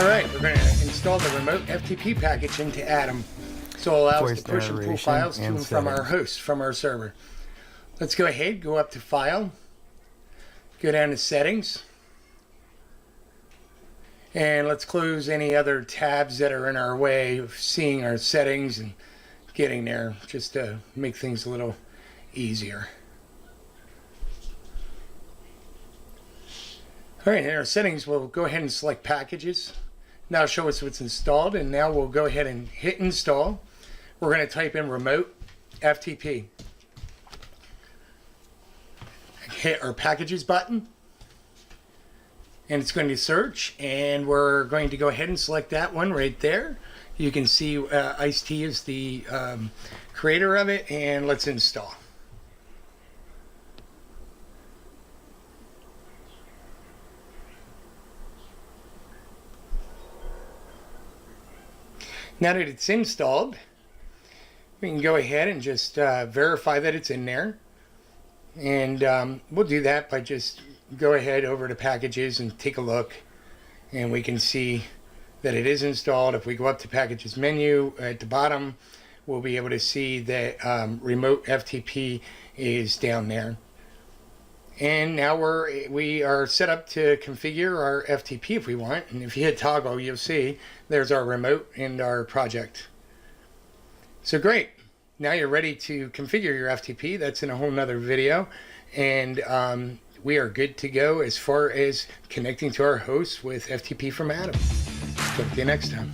Alright, we're going to install the Remote FTP package into Atom, so it allows us to push and pull files to and from our host, from our server. Let's go ahead, go up to File, go down to Settings, and let's close any other tabs that are in our way of seeing our settings and getting there, just to make things a little easier. Alright, in our settings we'll go ahead and select Packages. Now show us what's installed, and now we'll go ahead and hit Install. We're going to type in Remote FTP. Hit our Packages button, and it's going to search, and we're going to go ahead and select that one right there. You can see icetee is the creator of it, and let's install. Now that it's installed, we can go ahead and just verify that it's in there. And we'll do that by just go ahead over to Packages and take a look. And we can see that it is installed. If we go up to Packages menu at the bottom, we'll be able to see that Remote FTP is down there. And now we are set up to configure our FTP if we want. And if you hit toggle, you'll see there's our remote and our project. So great. Now you're ready to configure your FTP. That's in a whole nother video. And we are good to go as far as connecting to our host with FTP from Atom. Talk to you next time.